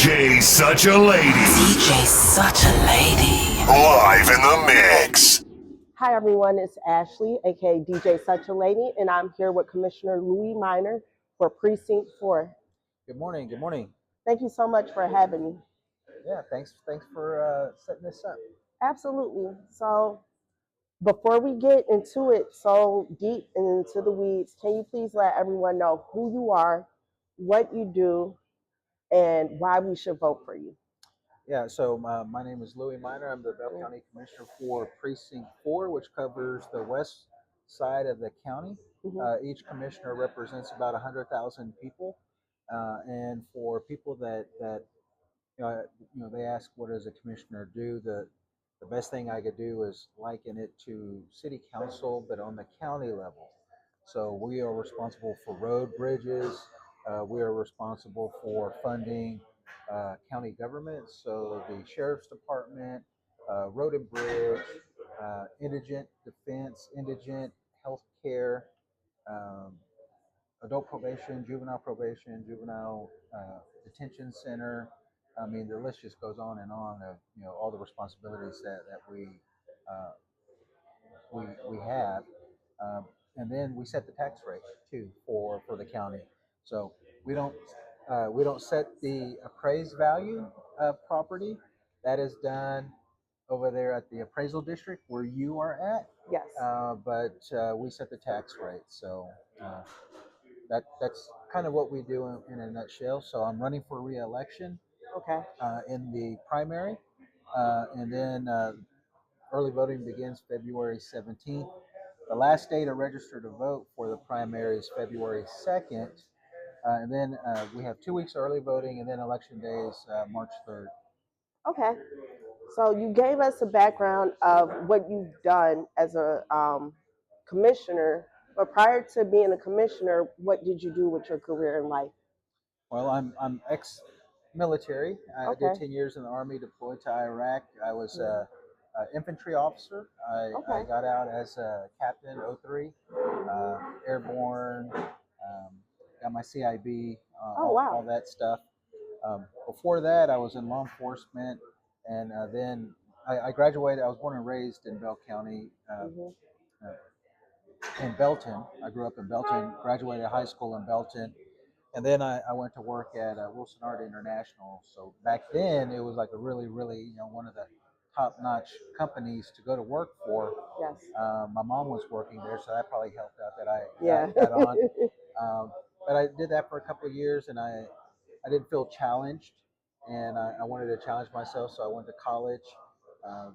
DJ Such a Lady. DJ Such a Lady. Live in the mix. Hi everyone, it's Ashley, aka DJ Such a Lady, and I'm here with Commissioner Louie Minor for Precinct 4. Good morning. Good morning. Thank you so much for having me. Yeah, thanks for setting this up. Absolutely. So before we get into it so deep and into the weeds, can you please let everyone know who you are, what you do, and why we should vote for you? Yeah, so my name is Louie Minor. I'm the Bell County Commissioner for Precinct 4, which covers the west side of the county. Each commissioner represents about 100,000 people. And for people that they ask, what does a commissioner do? The best thing I could do is liken it to city council, but on the county level. So we are responsible for road, bridges. We are responsible for funding county government. So the sheriff's department, road and bridge, indigent defense, indigent healthcare, adult probation, juvenile detention center. I mean, the list just goes on and on of all the responsibilities that we have, and then we set the tax rate too for the county. So we don't set the appraised value of property. That is done over there at the appraisal district where you are at. Yes. But we set the tax rate. So that's kind of what we do in a nutshell. So I'm running for re-election. Okay. In the primary, and then early voting begins February 17th. The last day to register to vote for the primary is February 2nd, and then we have 2 weeks early voting, and then election day is March 3rd. Okay. So you gave us a background of what you've done as a commissioner, but prior to being a commissioner, what did you do with your career in life? Well, I'm ex-military. I Okay. did 10 years in the Army, deployed to Iraq. I was an infantry officer. I got out as a captain, 03, airborne, got my CIB, all that stuff. Before that, I was in law enforcement, and then I graduated. I was born and raised in Bell County, in Belton. I grew up in Belton, graduated high school in Belton. And then I went to work at Wilson Art International. So back then it was like a really, really, one of the top-notch companies to go to work for. Yes. My mom was working there, so that probably helped out that I got on. But I did that for a couple of years, and I didn't feel challenged, and I wanted to challenge myself, so I went to college,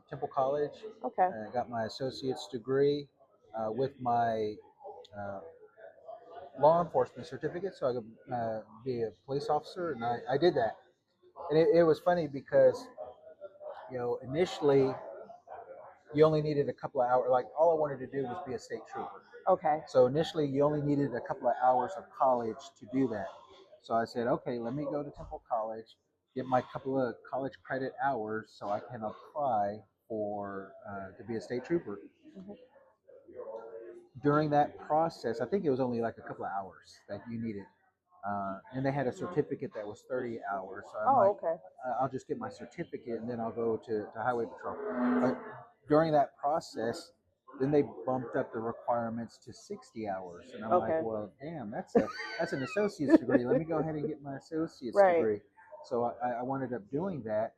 Temple College. Okay. And I got my associate's degree with my law enforcement certificate, so I could be a police officer, and I did that. And it was funny because, initially you only needed a couple of hours. Like, all I wanted to do was be a state trooper. Okay. So initially you only needed a couple of hours of college to do that. So I said, okay, let me go to Temple College, get my couple of college credit hours so I can apply for to be a state trooper. During that process, I think it was only like a couple of hours that you needed. And they had a certificate that was 30 hours. So I'm okay. I'll just get my certificate and then I'll go to Highway Patrol. But during that process, then they bumped up the requirements to 60 hours. And I'm like, well, damn, that's an associate's degree. Let me go ahead and get my associate's degree. So I wound up doing that.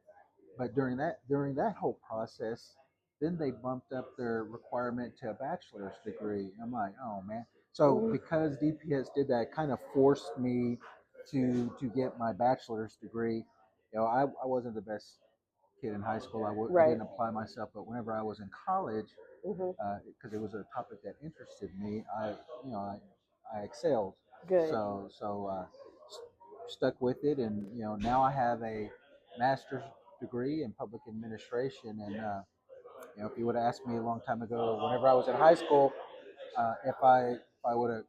But during that whole process, then they bumped up their requirement to a bachelor's degree. I'm like, oh man. So because DPS did that, it kind of forced me to get my bachelor's degree. I wasn't the best kid in high school. I didn't apply myself, but whenever I was in college, because it was a topic that interested me, I excelled. Good. So stuck with it, and now I have a master's degree in public administration, and if you would have asked me a long time ago, whenever I was in high school, if I would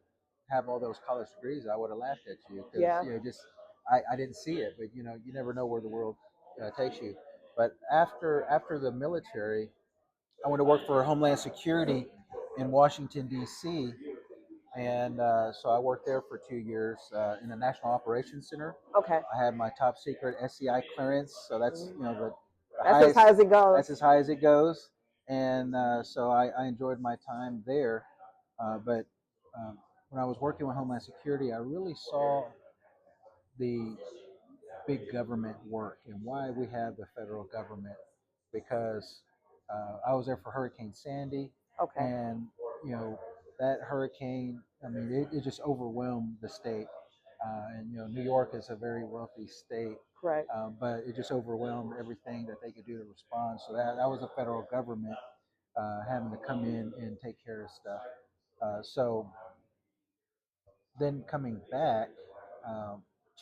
have all those college degrees, I would have laughed at you. Because, I didn't see it. But you never know where the world takes you. But after the military, I went to work for Homeland Security in Washington D.C. And so I worked there for 2 years in the National Operations Center. Okay. I had my top secret SCI clearance, so that's the That's highest. as high as it goes. That's as high as it goes, and so I enjoyed my time there. But when I was working with Homeland Security, I really saw the big government work and why we have the federal government, because I was there for Hurricane Sandy, Okay. and that hurricane, I mean, it just overwhelmed the state. And New York is a very wealthy state, Correct. but it just overwhelmed everything that they could do to respond. So that was the federal government having to come in and take care of stuff. So then coming back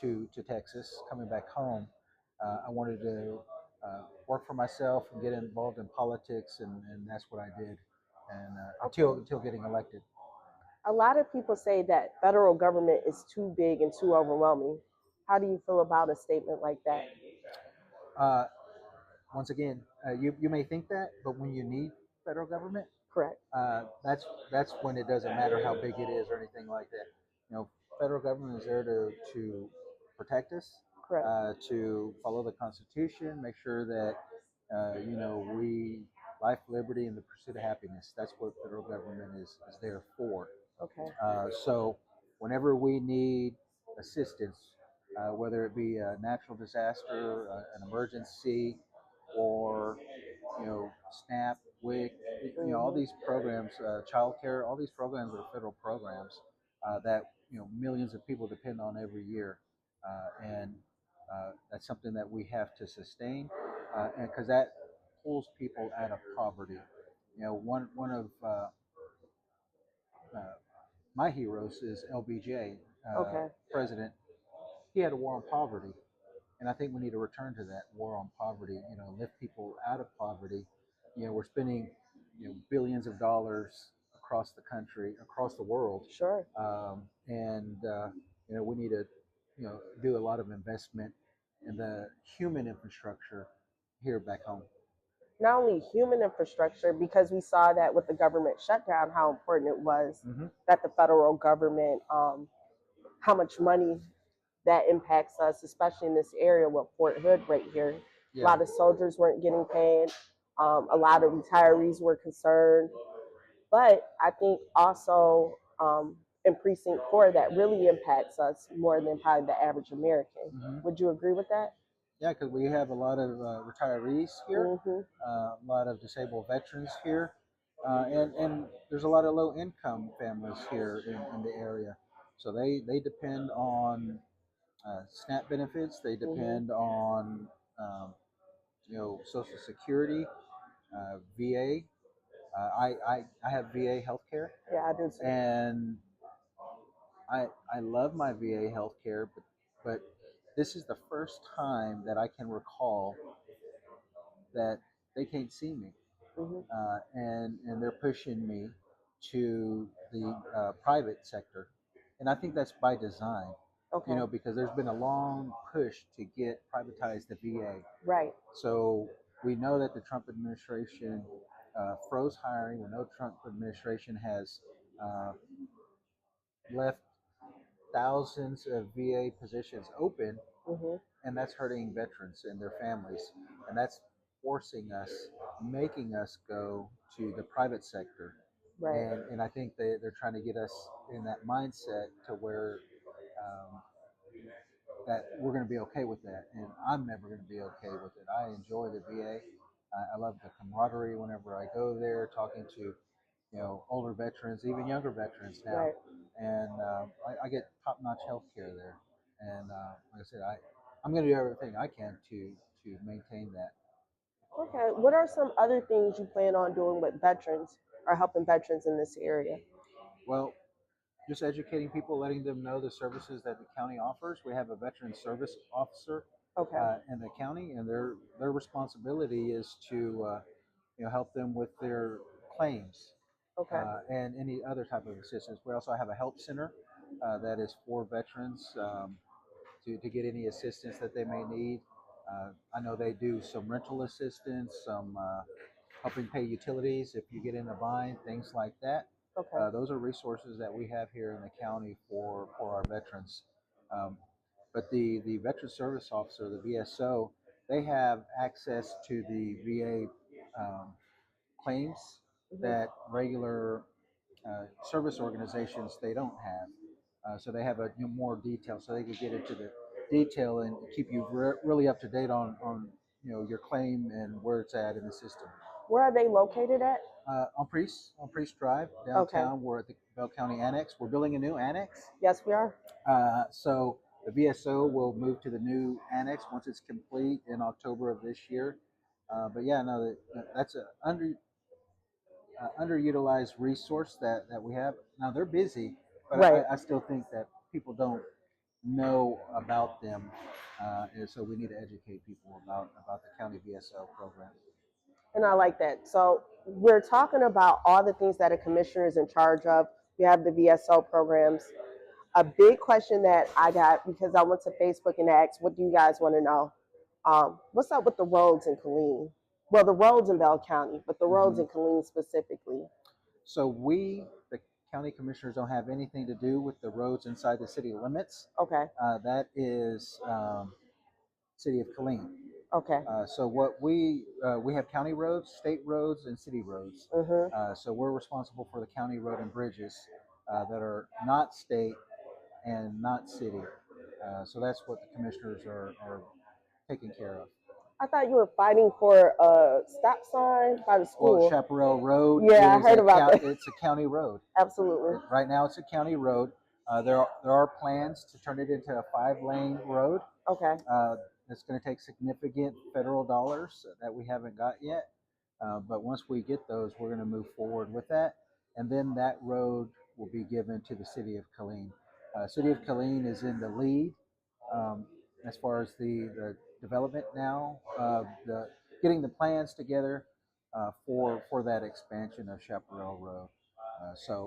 to Texas, coming back home, I wanted to work for myself and get involved in politics, and that's what I did, and until getting elected. A lot of people say that federal government is too big and too overwhelming. How do you feel about a statement like that? Once again, you may think that, but when you need federal government, Correct. That's when it doesn't matter how big it is or anything like that. Federal government is there to protect us, Correct. to follow the Constitution, make sure that we life, liberty, and the pursuit of happiness. That's what federal government is there for. Okay. So whenever we need assistance, whether it be a natural disaster, an emergency, or SNAP, WIC, all these programs, childcare, all these programs are federal programs that millions of people depend on every year, and that's something that we have to sustain, and because that pulls people out of poverty. One of my heroes is LBJ, Okay. president. He had a war on poverty, and I think we need to return to that war on poverty. Lift people out of poverty. We're spending billions of dollars across the country, across the world. Sure. And we need to do a lot of investment in the human infrastructure here back home. Not only human infrastructure, because we saw that with the government shutdown, how important it was that the federal government, how much money that impacts us, especially in this area with Fort Hood right here. Yeah. A lot of soldiers weren't getting paid. A lot of retirees were concerned. But I think also in Precinct 4, that really impacts us more than probably the average American. Would you agree with that? Yeah, because we have a lot of retirees here, a lot of disabled veterans here, and there's a lot of low-income families here in the area. So they depend on SNAP benefits. They depend on Social Security, VA. I have VA healthcare. Yeah, I do too. And I love my VA healthcare, but this is the first time that I can recall that they can't see me, and they're pushing me to the private sector, and I think that's by design. Okay. Because there's been a long push to get privatized the VA. Right. So we know that the Trump administration froze hiring. We know Trump administration has left thousands of VA positions open, and that's hurting veterans and their families, and that's forcing us, making us go to the private sector. Right. And I think they're trying to get us in that mindset to where that we're going to be okay with that, and I'm never going to be okay with it. I enjoy the VA. I love the camaraderie whenever I go there, talking to older veterans, even younger veterans now, Right. and I get top-notch health care there. And like I said, I'm going to do everything I can to maintain that. Okay. What are some other things you plan on doing with veterans or helping veterans in this area? Well, just educating people, letting them know the services that the county offers. We have a veteran service officer in the county, and their responsibility is to help them with their claims. And any other type of assistance. We also have a help center that is for veterans to get any assistance that they may need. I know they do some rental assistance, some helping pay utilities if you get in a bind, things like that. Okay. Those are resources that we have here in the county for our veterans. Um, but the Veteran Service Officer, the VSO, they have access to the VA claims that regular service organizations they don't have. So they have a more detail, so they could get into the detail and keep you really up to date on your claim and where it's at in the system. Where are they located at? On Priest Drive downtown. Okay. We're at the Bell County Annex. We're building a new annex. Yes, we are. So the VSO will move to the new annex once it's complete in October of this year. But yeah, no, that's a underutilized resource that we have. Now they're busy, but Right. I still think that people don't know about them, and so we need to educate people about the county VSO program. And I like that. So we're talking about all the things that a commissioner is in charge of. We have the VSO programs. A big question that I got, because I went to Facebook and asked, what do you guys want to know? What's up with the roads in Killeen? Well, the roads in Bell County, but the roads in Killeen specifically. So we, the county commissioners, don't have anything to do with the roads inside the city limits. Okay. That is city of Killeen. Okay. So what we have county roads, state roads, and city roads. So we're responsible for the county road and bridges that are not state and not city. So that's what the commissioners are taking care of. I thought you were fighting for a stop sign by the school. Well, Chaparral Road. Yeah, I heard about that. It's a county road. Absolutely. Right now, it's a county road. There are plans to turn it into a 5-lane road. Okay. It's going to take significant federal dollars that we haven't got yet. But once we get those, we're going to move forward with that. And then that road will be given to the city of Killeen. City of Killeen is in the lead as far as the development now, getting the plans together for that expansion of Chaparral Road.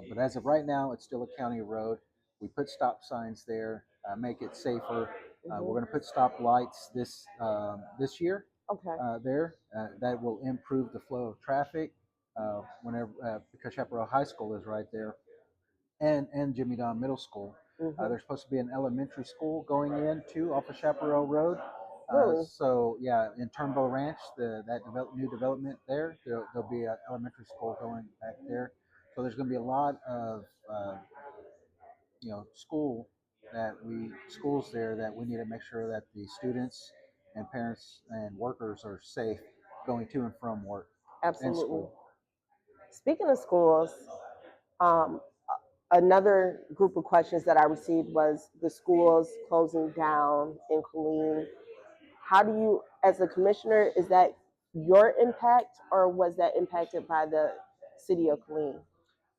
But as of right now, it's still a county road. We put stop signs there, make it safer. We're going to put stop lights this year. Okay. There that will improve the flow of traffic because Chaparral High School is right there, and Jimmy Don Middle School. There's supposed to be an elementary school going in too off of Chaparral Road. Really? So yeah, in Turnbow Ranch, new development there, there'll be an elementary school going back there. So there's going to be a lot of schools there that we need to make sure that the students and parents and workers are safe going to and from work. Absolutely. And school. Speaking of schools, another group of questions that I received was the schools closing down in Killeen. How do you, as a commissioner, is that your impact, or was that impacted by the city of Killeen?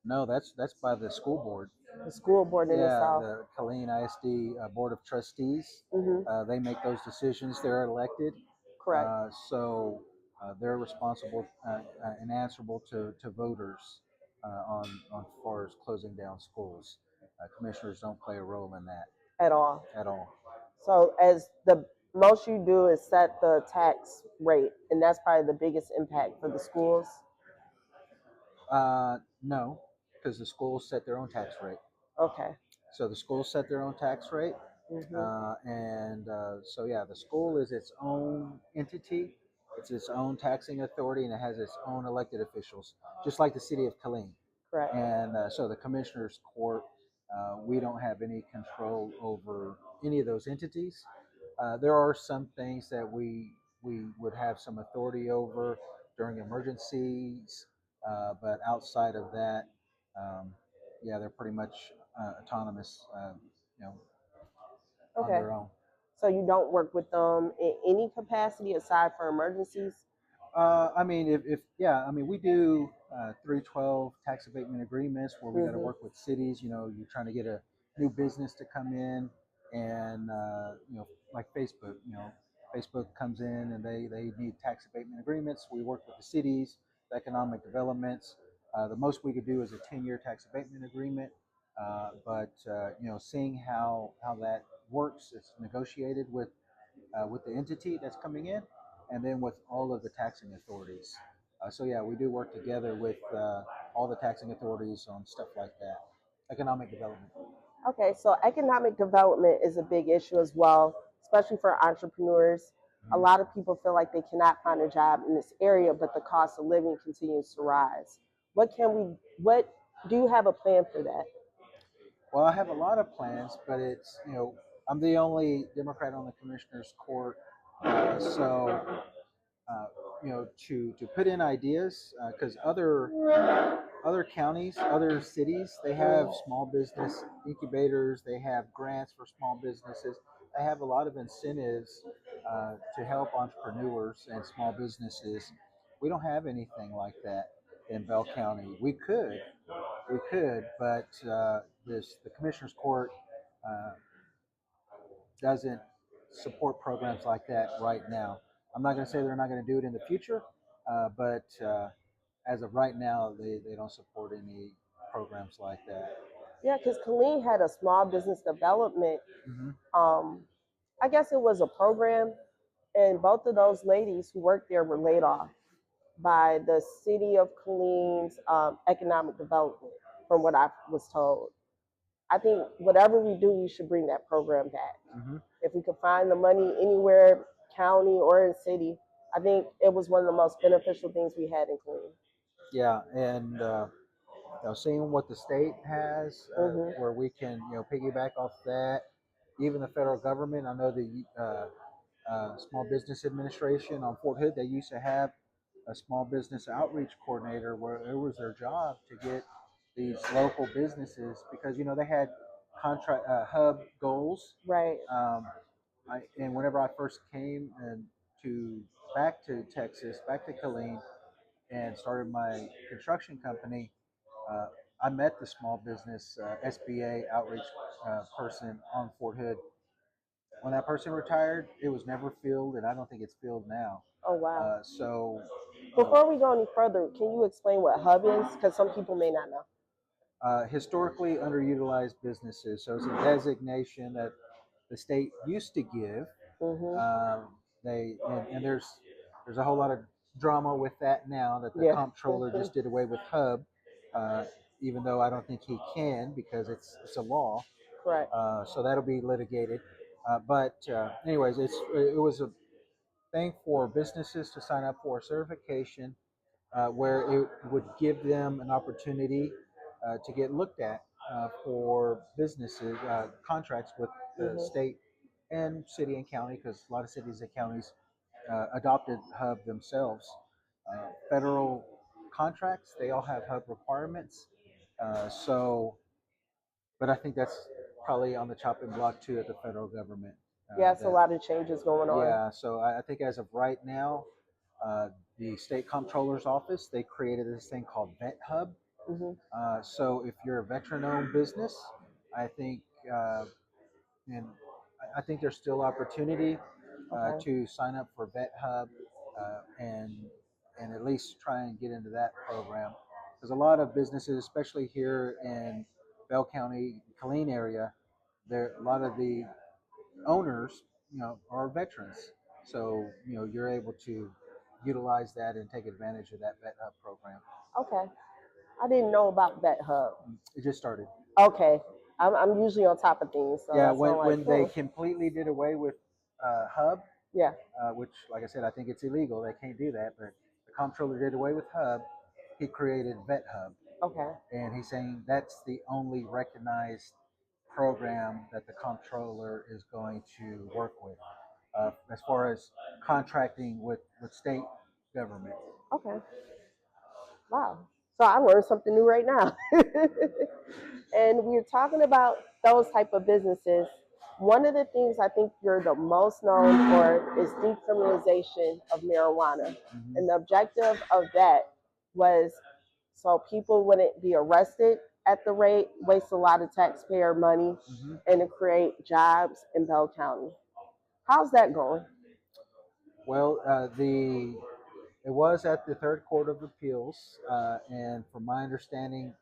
No, that's by the school board. The school board in itself. Yeah, the Killeen ISD Board of Trustees. They make those decisions. They're elected. Correct. So they're responsible and answerable to voters on as far as closing down schools. Commissioners don't play a role in that at all. At all. So as the most you do is set the tax rate, and that's probably the biggest impact for the schools. No, because the schools set their own tax rate. Okay. So the schools set their own tax rate. So yeah, the school is its own entity. It's its own taxing authority, and it has its own elected officials, just like the city of Killeen. Correct. And so the commissioners court, we don't have any control over any of those entities. There are some things that we would have some authority over during emergencies, but outside of that, yeah, they're pretty much autonomous, on their own. So you don't work with them in any capacity aside for emergencies? I mean, we do 312 tax abatement agreements where we got to work with cities. You're trying to get a new business to come in, and like Facebook. Facebook comes in and they need tax abatement agreements. We work with the cities, the economic developments. The most we could do is a 10-year tax abatement agreement. But seeing how that works, it's negotiated with the entity that's coming in, and then with all of the taxing authorities. So yeah, we do work together with all the taxing authorities on stuff like that, economic development. Okay, so economic development is a big issue as well, especially for entrepreneurs. A lot of people feel like they cannot find a job in this area, but the cost of living continues to rise. What do you have a plan for that? Well, I have a lot of plans, but it's, I'm the only Democrat on the commissioner's court, so to put in ideas, because other counties, other cities, they have small business incubators, they have grants for small businesses, they have a lot of incentives to help entrepreneurs and small businesses. We don't have anything like that in Bell County. We could, but the commissioner's court uh, doesn't support programs like that right now. I'm not going to say they're not going to do it in the future, but as of right now, they don't support any programs like that. Yeah, because Killeen had a small business development. Hmm. I guess it was a program, and both of those ladies who worked there were laid off by the city of Killeen's economic development, from what I was told. I think whatever we do, we should bring that program back. Hmm. If we could find the money anywhere, county or in city, I think it was one of the most beneficial things we had in Killeen. Yeah, and seeing what the state has, Hmm. where we can piggyback off that. Even the federal government, I know the Small Business Administration on Fort Hood, they used to have a small business outreach coordinator where it was their job to get these local businesses, because they had contract hub goals. Right. And whenever I first came to back to Texas, back to Killeen, and started my construction company, uh, I met the small business SBA outreach person on Fort Hood. When that person retired, it was never filled, and I don't think it's filled now. Oh, wow. So Before we go any further, can you explain what hub is? Because some people may not know. historically underutilized businesses. So it's a designation that the state used to give. Hmm. And there's a whole lot of drama with that now that the Yeah. comptroller just did away with hub, uh, even though I don't think he can because it's a law. Correct. So that'll be litigated. But anyways, it was a thing for businesses to sign up for a certification where it would give them an opportunity to get looked at for businesses contracts with the Hmm. state and city and county, because a lot of cities and counties adopted hub themselves. Federal contracts, they all have hub requirements. But I think that's probably on the chopping block too at the federal government. Yeah, it's a lot of changes going on. Yeah, so I think as of right now, the state comptroller's office, they created this thing called Vet Hub. Hmm. So if you're a veteran-owned business, I think and I think there's still opportunity Okay. to sign up for Vet Hub and at least try and get into that program, because a lot of businesses, especially here in Bell County, Killeen area, there a lot of the owners, are veterans. So you're able to utilize that and take advantage of that Vet Hub program. Okay. I didn't know about that hub. It just started. Okay. I'm usually on top of things, so Yeah, that's why I'm like, when they completely did away with Hub, yeah. which, like I said, I think it's illegal. They can't do that. But the comptroller did away with Hub. He created Vet Hub, Okay. and he's saying that's the only recognized program that the comptroller is going to work with, as far as contracting with state government. Okay. Wow. So I learned something new right now. And we're talking about those type of businesses. One of the things I think you're the most known for is decriminalization of marijuana. Mm-hmm. And the objective of that was so people wouldn't be arrested at the rate, waste a lot of taxpayer money, Mm-hmm. and to create jobs in Bell County. How's that going? Well, it was at the Third Court of Appeals, and from my understanding,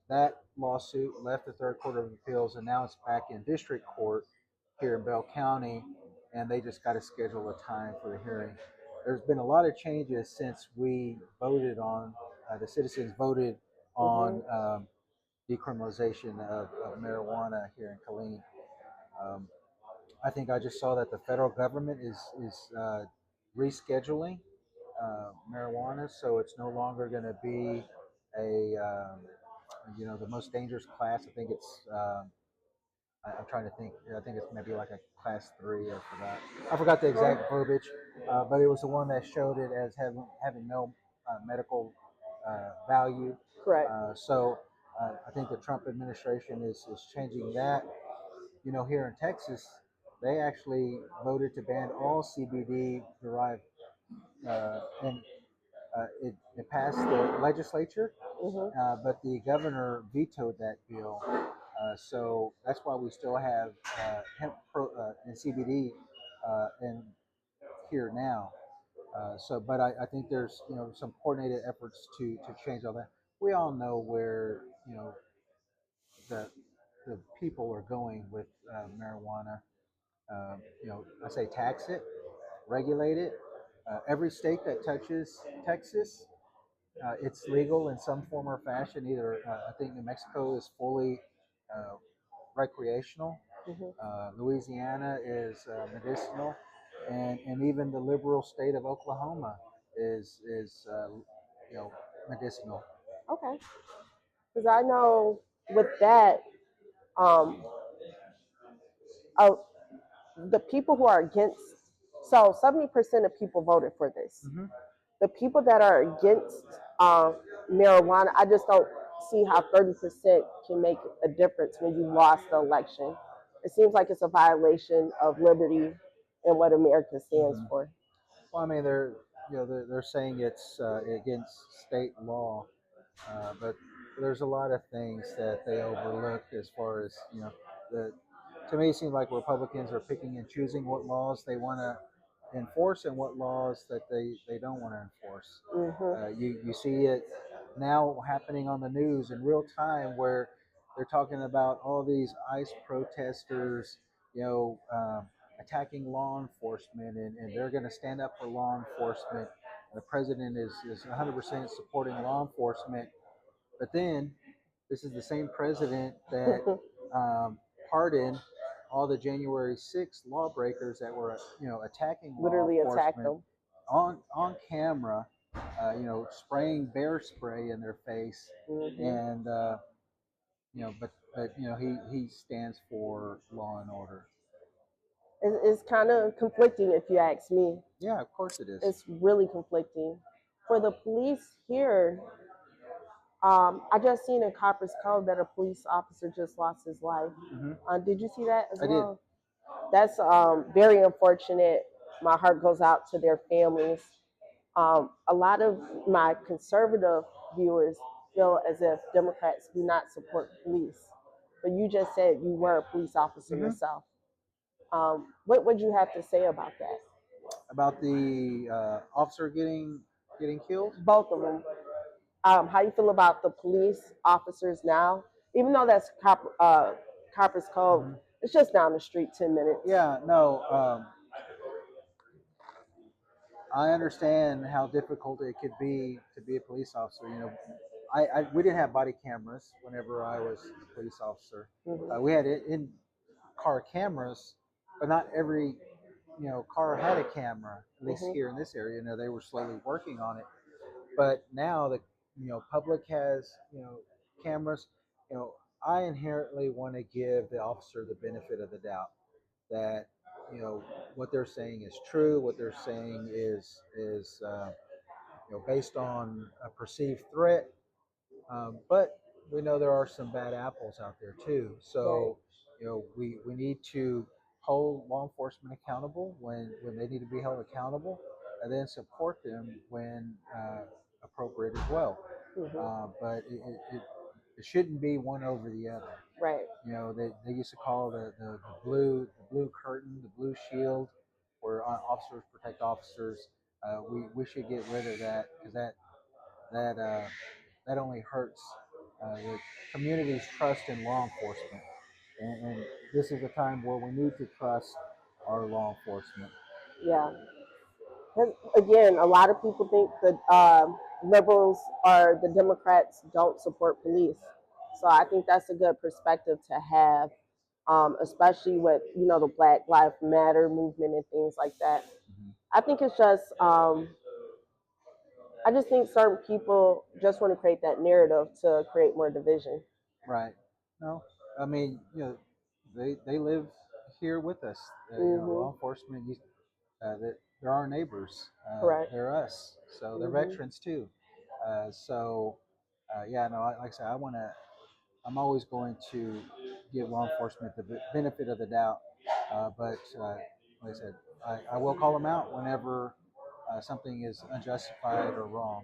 that lawsuit left the Third Court of Appeals, and now it's back in district court here in Bell County, and they just got to schedule a time for the hearing. There's been a lot of changes since we voted on, the citizens voted on decriminalization of marijuana here in Killeen. I think I just saw that the federal government is rescheduling marijuana, so it's no longer going to be a the most dangerous class. I think it's I'm trying to think. I think it's maybe like a class 3. I forgot the exact verbiage, but it was the one that showed it as having no medical value. Correct. So I think the Trump administration is changing that. Here in Texas, they actually voted to ban all CBD derived, and it passed the legislature, but the governor vetoed that bill. So that's why we still have hemp and CBD in here now. But I think there's some coordinated efforts to change all that. We all know where the the people are going with marijuana. I say tax it, regulate it. Every state that touches Texas, it's legal in some form or fashion. Either I think New Mexico is fully recreational. Louisiana is medicinal, and even the liberal state of Oklahoma is medicinal. Okay. Because I know with that, um, uh, the people who are against, so 70% of people voted for this. Mm-hmm. The people that are against marijuana, I just don't see how 30% can make a difference when you lost the election. It seems like it's a violation of liberty and what America stands for. Well, I mean, they're saying it's against state law, but there's a lot of things that they overlook as far as the. To me, it seems like Republicans are picking and choosing what laws they want to enforce and what laws that they don't want to enforce. You see it now happening on the news in real time where they're talking about all these ICE protesters, attacking law enforcement, and they're going to stand up for law enforcement. The president is 100% supporting law enforcement, but then this is the same president that pardoned all the January 6th lawbreakers that were attacking Literally law attack enforcement them. on camera, spraying bear spray in their face, and but he stands for law and order. It's kind of conflicting, if you ask me. Yeah, of course it is. It's really conflicting. For the police here, I just seen in Copper's Code that a police officer just lost his life. Did you see that as well? Did. That's very unfortunate. My heart goes out to their families. A lot of my conservative viewers feel as if Democrats do not support police. But you just said you were a police officer yourself. What would you have to say about that? About the officer getting killed? Both of them. How you feel about the police officers now? Even though that's Copper's Code, it's just down the street, 10 minutes. Yeah, no. I understand how difficult it could be to be a police officer. We didn't have body cameras whenever I was a police officer. We had in-car cameras, but not every car had a camera. At least here in this area, they were slowly working on it. But now the public has cameras. I inherently want to give the officer the benefit of the doubt that what they're saying is true. What they're saying is based on a perceived threat. But we know there are some bad apples out there too. So we need to hold law enforcement accountable when they need to be held accountable, and then support them when appropriate as well. But it shouldn't be one over the other. Right. They used to call the blue curtain, the blue shield, where officers protect officers. We should get rid of that, because that only hurts the community's trust in law enforcement. And this is a time where we need to trust our law enforcement. Yeah. Again, a lot of people think that liberals or the Democrats don't support police. So I think that's a good perspective to have, especially with the Black Lives Matter movement and things like that. Mm-hmm. I think it's just I just think certain people just want to create that narrative to create more division. Right. No, I mean, they live here with us. Law enforcement, they're our neighbors. Correct. They're us. So they're veterans too. Yeah, no, like I said, I'm always going to give law enforcement the benefit of the doubt. But like I said, I will call them out whenever something is unjustified or wrong.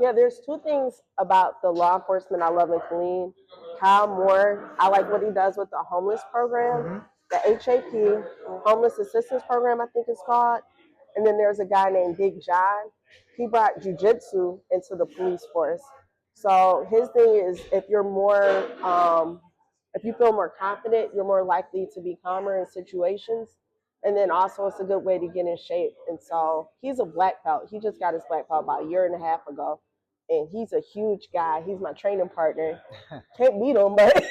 Yeah, there's two things about the law enforcement I love in Killeen. Kyle Moore, I like what he does with the homeless program, the HAP, Homeless Assistance Program, I think it's called. And then there's a guy named Big John. He brought jujitsu into the police force. So his thing is if you feel more confident, you're more likely to be calmer in situations. And then also it's a good way to get in shape. And so he's a black belt. He just got his black belt about a year and a half ago. And he's a huge guy. He's my training partner. Can't beat him, but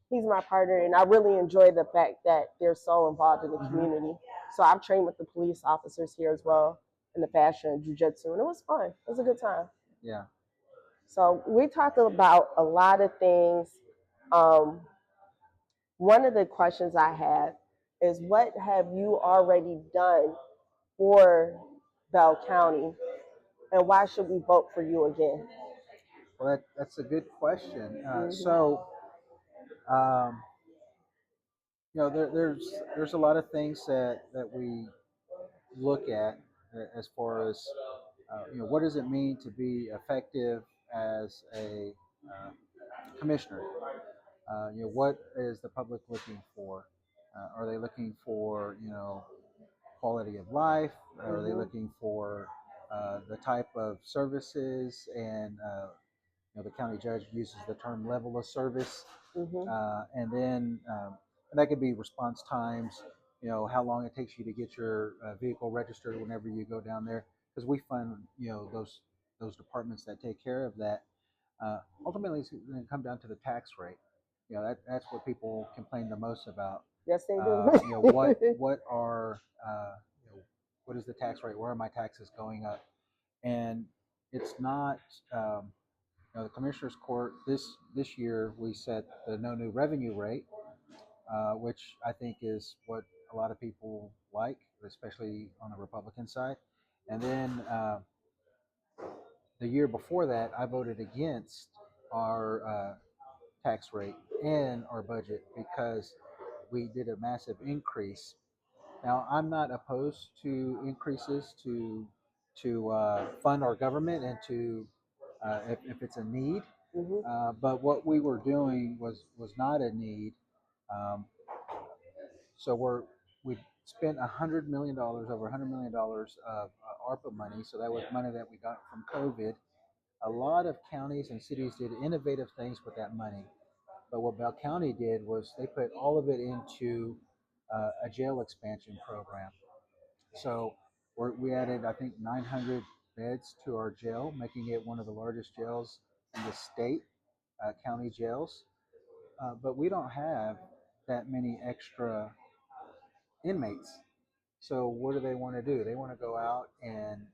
he's my partner. And I really enjoy the fact that they're so involved in the community. So I've trained with the police officers here as well in the fashion and jiu-jitsu. And it was fun. It was a good time. Yeah. So we talked about a lot of things. One of the questions I had is, what have you already done for Bell County, and why should we vote for you again? Well, that's a good question. Um, there's a lot of things that we look at as far as what does it mean to be effective as a commissioner? What is the public looking for? Are they looking for quality of life? Are they looking for the type of services? And the county judge uses the term level of service. And then and that could be response times. How long it takes you to get your vehicle registered whenever you go down there, because we fund those departments that take care of that. Ultimately, it's going to come down to the tax rate. That's what people complain the most about. Yes, they do. What is the tax rate? Where are my taxes going up? And it's not. The Commissioner's Court this year we set the no new revenue rate, which I think is what a lot of people like, especially on the Republican side. And then the year before that, I voted against our tax rate and our budget because we did a massive increase. Now, I'm not opposed to increases to fund our government and to if it's a need. But what we were doing was not a need. Um, so we spent $100 million, over $100 million of ARPA money. So that was money that we got from COVID. A lot of counties and cities did innovative things with that money. But what Bell County did was they put all of it into a jail expansion program. So we added, I think, 900 beds to our jail, making it one of the largest jails in the state, county jails. But we don't have that many extra inmates. So what do they want to do? They want to go out and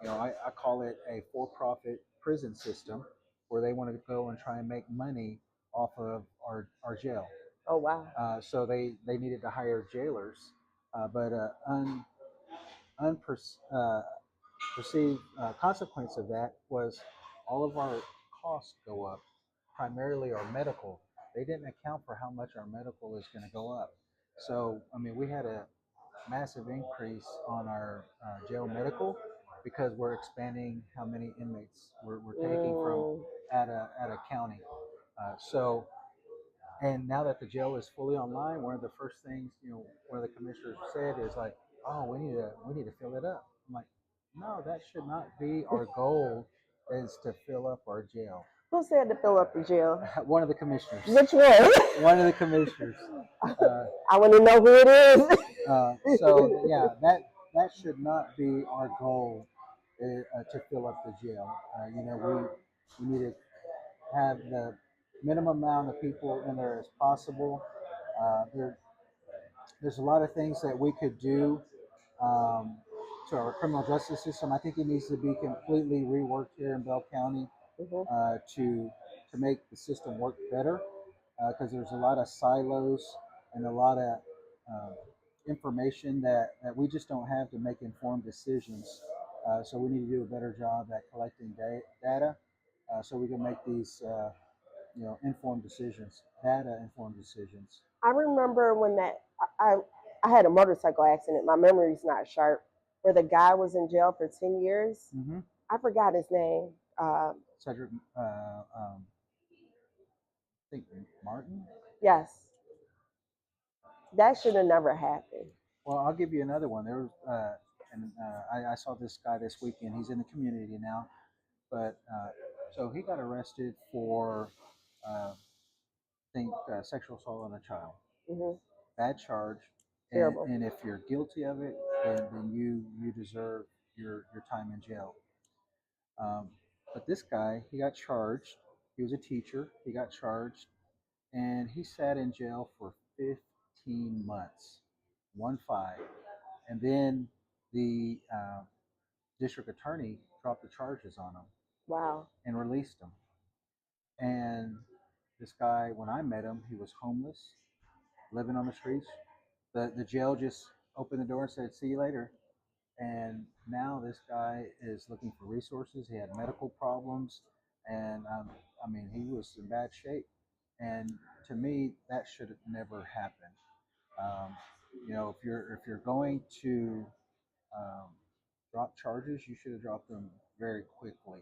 I call it a for-profit prison system, where they want to go and try and make money off of our jail. Oh, wow. So they needed to hire jailers, but unperceived consequence of that was all of our costs go up, primarily our medical. They didn't account for how much our medical is going to go up. So, I mean, we had a massive increase on our jail medical because we're expanding how many inmates we're taking from at a county. And now that the jail is fully online, one of the first things one of the commissioners said is like, "Oh, we need to fill it up." I'm like, "No, that should not be our goal. Is to fill up our jail." Who said to fill up the jail? One of the commissioners. Which one? One of the commissioners. I want to know who it is. So yeah, that should not be our goal. to fill up the jail. We need to have the minimum amount of people in there as possible. There's a lot of things that we could do um, to our criminal justice system. I think it needs to be completely reworked here in Bell County Mm-hmm. To make the system work better because there's a lot of silos and a lot of uh, information that we just don't have to make informed decisions. So we need to do a better job at collecting data so we can make these informed decisions, data informed decisions. I remember when I I had a motorcycle accident. My memory's not sharp. Where the guy was in jail for 10 years. Mm-hmm. I forgot his name. Cedric, I think Martin. Yes, that should have never happened. Well, I'll give you another one. I saw this guy this weekend. He's in the community now, but so he got arrested for, sexual assault on a child. Mm-hmm. Bad charge. Terrible. And if you're guilty of it, then you deserve your time in jail. But this guy, he got charged. He was a teacher. He got charged, and he sat in jail for 15 months, 1-5. And then the district attorney dropped the charges on him Wow. and released him. And this guy, when I met him, he was homeless, living on the streets. The jail just opened the door and said, "See you later." And now this guy is looking for resources. He had medical problems, and he was in bad shape. And to me, that should have never happened. Um, if you're going to um, drop charges, you should have dropped them very quickly.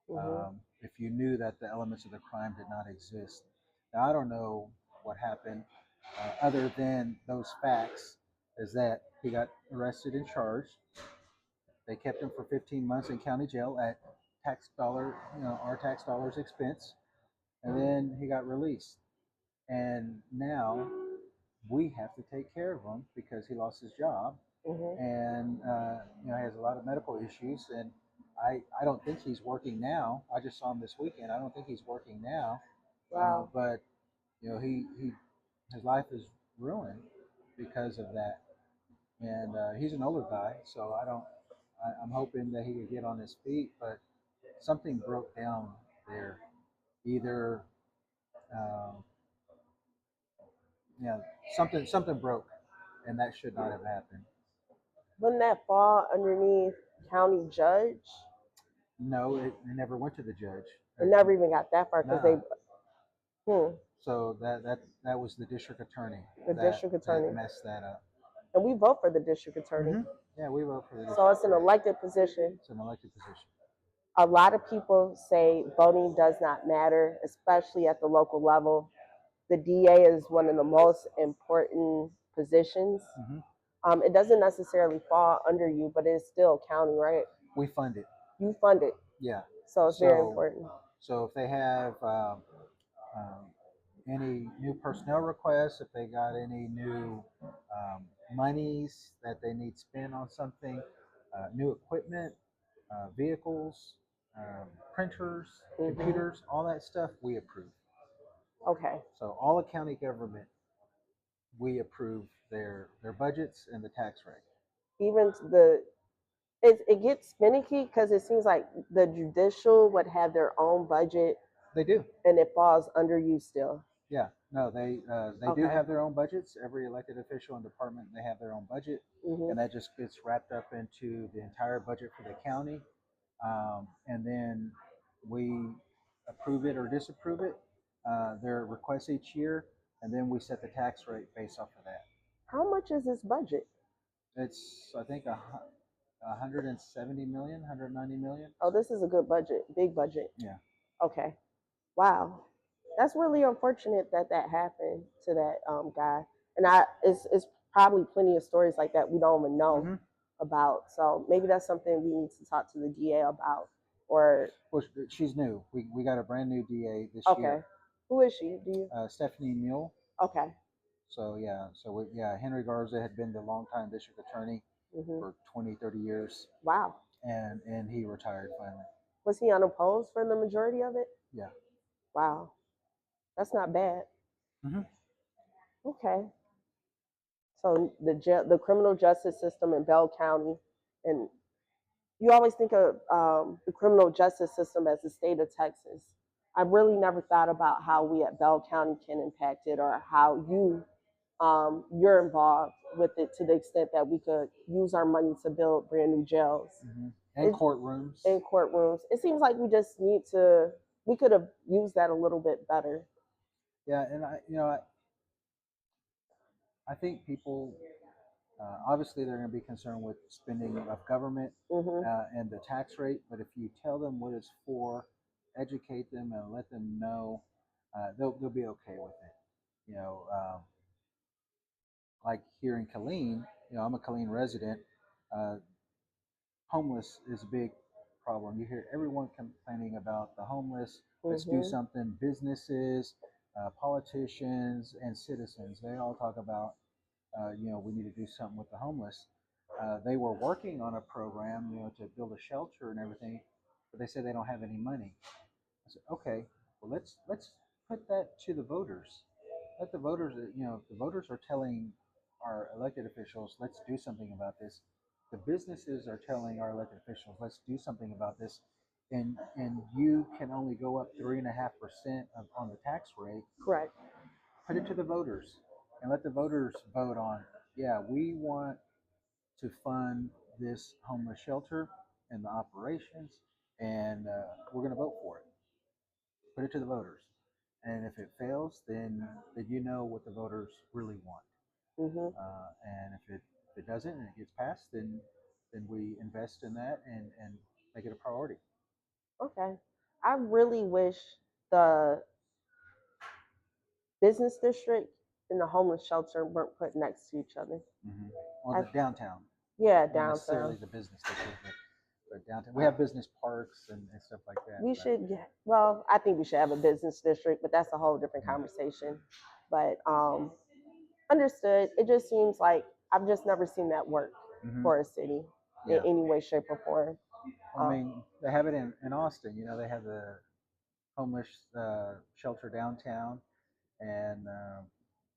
Mm-hmm. If you knew that the elements of the crime did not exist. Now, I don't know what happened other than those facts is that he got arrested and charged. They kept him for 15 months in county jail at our tax dollars expense. And then he got released. And now we have to take care of him because he lost his job Mm-hmm. and he has a lot of medical issues. And I don't think he's working now. I just saw him this weekend. I don't think he's working now. Wow. But he his life is ruined because of that. And he's an older guy, so I'm hoping that he could get on his feet. But something broke down there. Either um, yeah, something broke, and that should not have happened. Wouldn't that fall underneath county judge? No, it never went to the judge. It never even got that far because Nah. they. So that was the district attorney. The district attorney that messed that up. And we vote for the district attorney. Mm-hmm. Yeah, we vote for the district. So it's an elected position. It's an elected position. A lot of people say voting does not matter, especially at the local level. The DA is one of the most important positions. Mm-hmm. It doesn't necessarily fall under you, but it's still county, right? We fund it. You fund it. Yeah. So it's very important. So if they have any new personnel requests, if they got any new monies that they need spent on something, new equipment, vehicles, printers, Mm-hmm. computers, all that stuff, we approve. Okay. So all of county government, we approve their budgets and the tax rate. Even it gets finicky because it seems like the judicial would have their own budget. They do. And it falls under you still. Yeah, no, they Okay. do have their own budgets. Every elected official and department, they have their own budget, Mm-hmm. and that just gets wrapped up into the entire budget for the county, and then we approve it or disapprove it. Their requests each year, and then we set the tax rate based off of that. How much is this budget? It's I think 170 million, 190 million. Oh, this is a good budget, big budget. Yeah. Okay. Wow. That's really unfortunate that happened to that guy. And it's probably plenty of stories like that we don't even know Mm-hmm. about. So maybe that's something we need to talk to the DA about. Or well, she's new. We got a brand new DA this okay. year. Who is she? Do you? Stephanie Newel. Okay. So Henry Garza had been the longtime district attorney Mm-hmm. for 20, 30 years. Wow. and he retired finally. Was he unopposed for the majority of it? Yeah. Wow, that's not bad. Mm-hmm. Okay. So the criminal justice system in Bell County, and you always think of the criminal justice system as the state of Texas. I really never thought about how we at Bell County can impact it, or how you're involved with it to the extent that we could use our money to build brand new jails and courtrooms. And courtrooms. It seems like we could have used that a little bit better. Yeah, and I think people obviously they're going to be concerned with spending of government and the tax rate, but if you tell them what it's for, educate them and let them know, they'll be okay with it. Like here in Killeen, I'm a Killeen resident. Homeless is a big problem. You hear everyone complaining about the homeless. Let's do something. Businesses, politicians, and citizens, they all talk about, we need to do something with the homeless. They were working on a program, to build a shelter and everything, but they said they don't have any money. I said, okay, well, let's put that to the voters. Let the voters, the voters are telling our elected officials, let's do something about this. The businesses are telling our elected officials, let's do something about this. And you can only go up 3.5% on the tax rate. Correct. Put it to the voters and let the voters vote on, yeah, we want to fund this homeless shelter and the operations, and we're going to vote for it. Put it to the voters. And if it fails, then you know what the voters really want. And if it doesn't and it gets passed, then we invest in that and make it a priority. Okay. I really wish the business district and the homeless shelter weren't put next to each other. Well, the downtown. Yeah, Not downtown. necessarily the business district, but downtown. We have business parks and stuff like that. We should, well, I think we should have a business district, but that's a whole different conversation. But understood. It just seems like I've just never seen that work for a city in any way, shape, or form. I mean, they have it in Austin. They have the homeless shelter downtown, and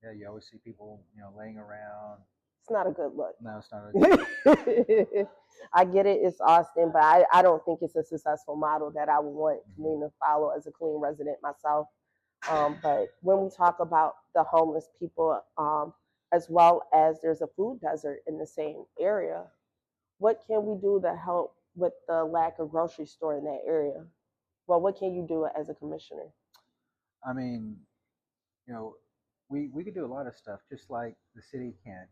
yeah, you always see people, laying around. It's not a good look. No, it's not a good look. I get it, it's Austin, but I don't think it's a successful model that I would want Killeen to follow as a Killeen resident myself. But when we talk about the homeless people, as well as there's a food desert in the same area, what can we do to help with the lack of grocery store in that area? Well, what can you do as a commissioner? I mean, we could do a lot of stuff, just like the city can,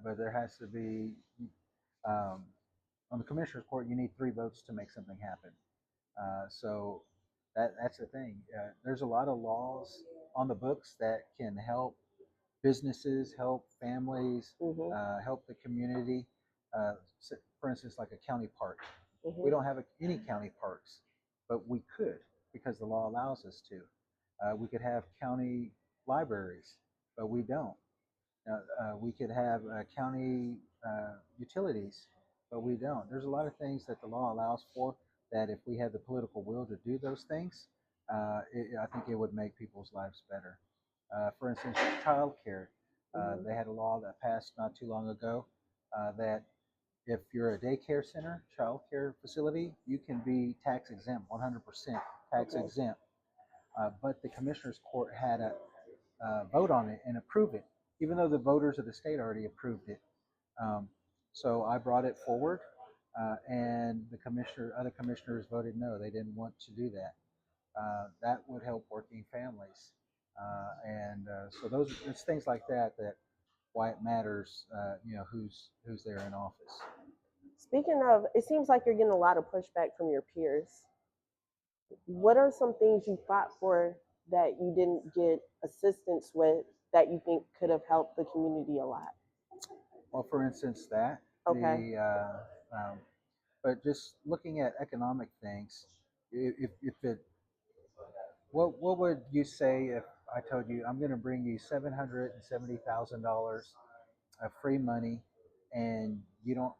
but there has to be, on the commissioner's court, you need 3 votes to make something happen. So that's the thing. There's a lot of laws on the books that can help businesses, help families, help the community. For instance, like a county park. We don't have any county parks, but we could because the law allows us to. We could have county libraries, but we don't. We could have county utilities, but we don't. There's a lot of things that the law allows for that if we had the political will to do those things, I think it would make people's lives better. For instance, childcare. They had a law that passed not too long ago that if you're a daycare center, childcare facility, you can be tax exempt, 100% tax exempt. But the commissioner's court had a vote on it and approve it, even though the voters of the state already approved it. So I brought it forward, and other commissioners voted no. They didn't want to do that. That would help working families, and so it's things like that why it matters. Who's there in office. Speaking of, it seems like you're getting a lot of pushback from your peers. What are some things you fought for that you didn't get assistance with that you think could have helped the community a lot? Well, for instance, that. Okay. But just looking at economic things, what would you say if I told you I'm going to bring you $770,000 of free money, and you don't,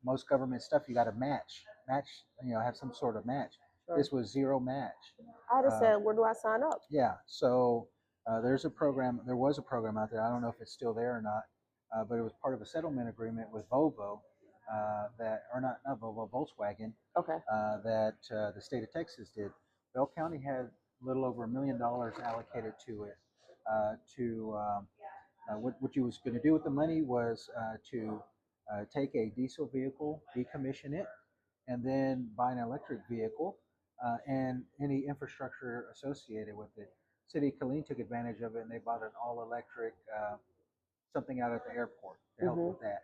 most government stuff you got to match, have some sort of match. Sure. This was zero match. I'd have said, where do I sign up? Yeah. So there was a program out there. I don't know if it's still there or not, but it was part of a settlement agreement with Volvo, not Volvo, Volkswagen. Okay. That the state of Texas did. Bell County had a little over $1 million allocated to it. What you was going to do with the money was to take a diesel vehicle, decommission it, and then buy an electric vehicle and any infrastructure associated with it. City of Killeen took advantage of it, and they bought an all-electric something out at the airport to help with that.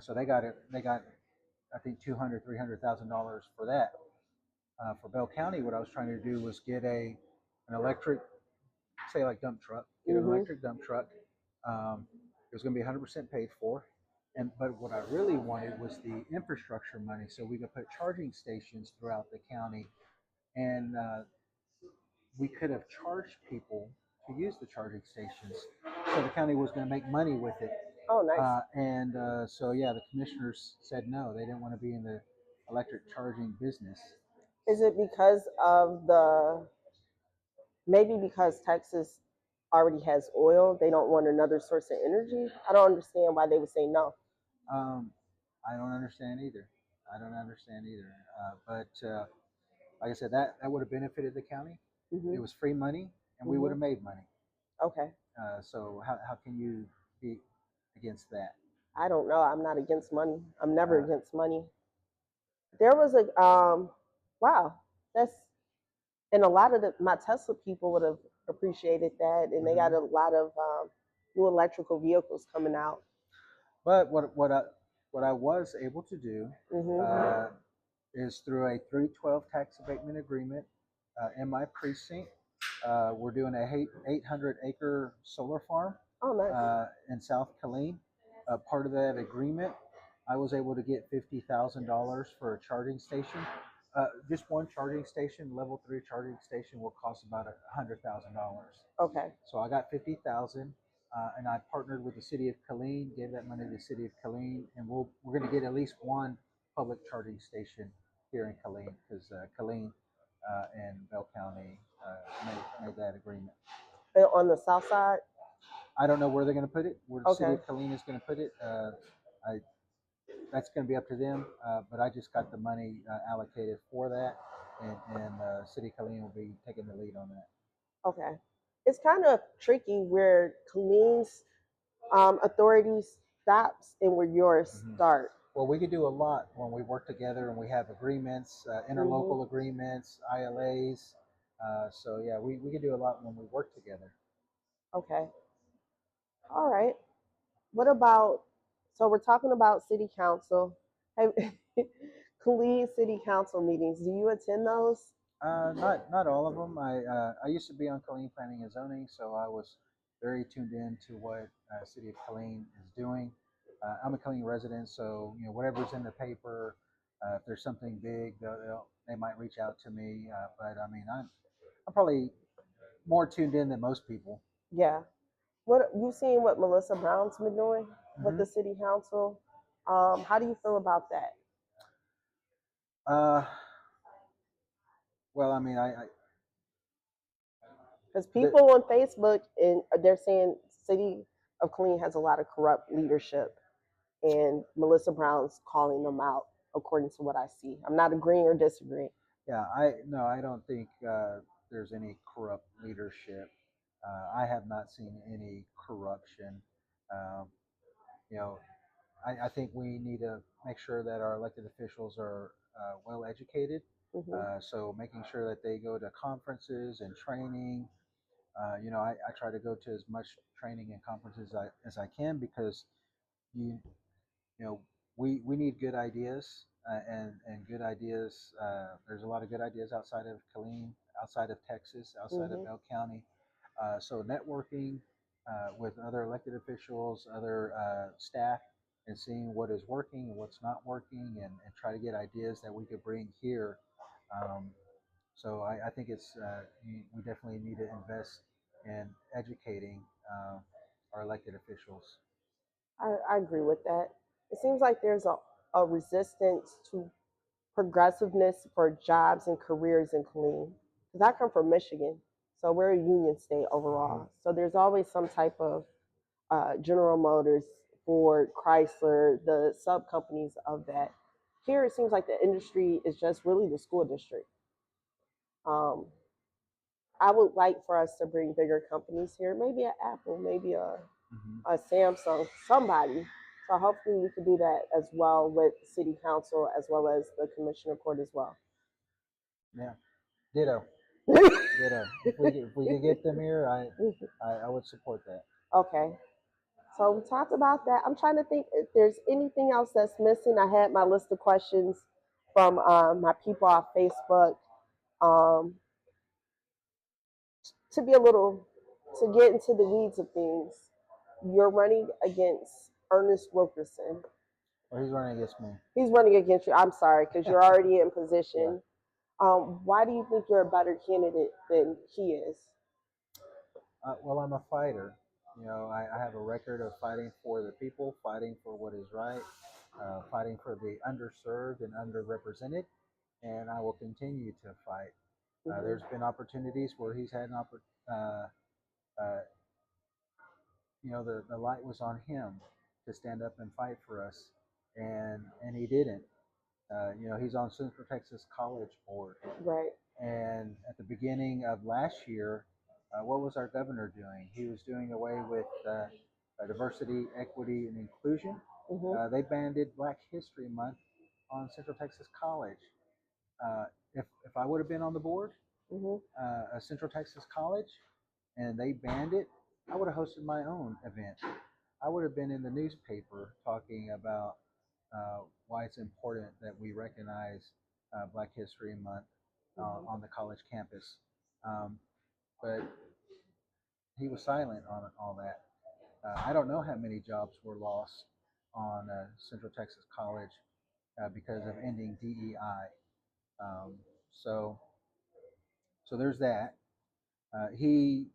So they got I think $200,000-$300,000 for that. For Bell County, what I was trying to do was get an electric, say like dump truck, get an electric dump truck. It was going to be 100% paid for. But what I really wanted was the infrastructure money, so we could put charging stations throughout the county, and we could have charged people to use the charging stations. So the county was going to make money with it. Oh, nice. So the commissioners said no, they didn't want to be in the electric charging business. Is it because of maybe because Texas already has oil, they don't want another source of energy? I don't understand why they would say no. I don't understand either. But like I said, that would have benefited the county. It was free money, and we would have made money. Okay. So how can you be against that? I don't know. I'm not against money. I'm never against money. There was a wow. And a lot of my Tesla people would have appreciated that, and they got a lot of new electrical vehicles coming out. But what I was able to do is through a 312 tax abatement agreement in my precinct. We're doing a 800-acre solar farm in South Killeen. Part of that agreement, I was able to get $50,000 for a charging station. Just one charging station, level 3 charging station, will cost about $100,000. Okay. So I got $50,000, and I partnered with the city of Killeen, gave that money to the city of Killeen, and we're going to get at least one public charging station here in Killeen, because Killeen and Bell County made that agreement. On the south side? I don't know where they're going to put it. Where the city of Killeen is going to put it, that's going to be up to them. But I just got the money allocated for that, and City of Killeen will be taking the lead on that. Okay. It's kind of tricky where Killeen's authority stops and where yours start. Well, we could do a lot when we work together and we have agreements, interlocal agreements, ILAs. So we could do a lot when we work together. Okay. All right. What about, so we're talking about city council. Killeen city council meetings, do you attend those? Not all of them. I used to be on Killeen Planning and Zoning, so I was very tuned in to what City of Killeen is doing. I'm a Killeen resident, so whatever's in the paper, if there's something big, they might reach out to me. But I mean, I'm probably more tuned in than most people. Yeah. What you seen what Melissa Brown's been doing with the city council? How do you feel about that? Well, I mean, because people on Facebook and they're saying City of Killeen has a lot of corrupt leadership, and Melissa Brown's calling them out according to what I see. I'm not agreeing or disagreeing. Yeah, I don't think there's any corrupt leadership. I have not seen any corruption. I think we need to make sure that our elected officials are well educated. So making sure that they go to conferences and training. I try to go to as much training and conferences as I can, because we need good ideas, and good ideas. There's a lot of good ideas outside of Killeen, outside of Texas, outside of Bell County. So networking with other elected officials, other staff, and seeing what is working and what's not working, and try to get ideas that we could bring here. So I think we definitely need to invest in educating our elected officials. I agree with that. It seems like there's a resistance to progressiveness for jobs and careers in Killeen. Because I come from Michigan, so we're a union state overall. So there's always some type of General Motors, Ford, Chrysler, the sub companies of that. Here it seems like the industry is just really the school district. Um, I would like for us to bring bigger companies here, maybe an Apple, maybe a Samsung, somebody. So hopefully we could do that as well with City Council as well as the Commissioner Court as well. Yeah, ditto. Ditto. If we could get them here, I would support that. Okay. So we talked about that. I'm trying to think if there's anything else that's missing. I had my list of questions from my people on Facebook. Um, to be a little, to get into the weeds of things, you're running against Ernest Wilkerson. Well, he's running against me. He's running against you. I'm sorry, because you're already in position. Yeah. Why do you think you're a better candidate than he is? Well, I'm a fighter. You know, I have a record of fighting for the people, fighting for what is right, fighting for the underserved and underrepresented, and I will continue to fight. There's been opportunities where he's had an you know, the light was on him to stand up and fight for us, and he didn't. You know, he's on Central Texas College Board. Right. And at the beginning of last year, what was our governor doing? He was doing away with diversity, equity, and inclusion. They banded Black History Month on Central Texas College. If I would have been on the board, a Central Texas College, and they banned it, I would have hosted my own event. I would have been in the newspaper talking about why it's important that we recognize Black History Month on the college campus. But he was silent on all that. I don't know how many jobs were lost on Central Texas College because of ending DEI. So there's that. He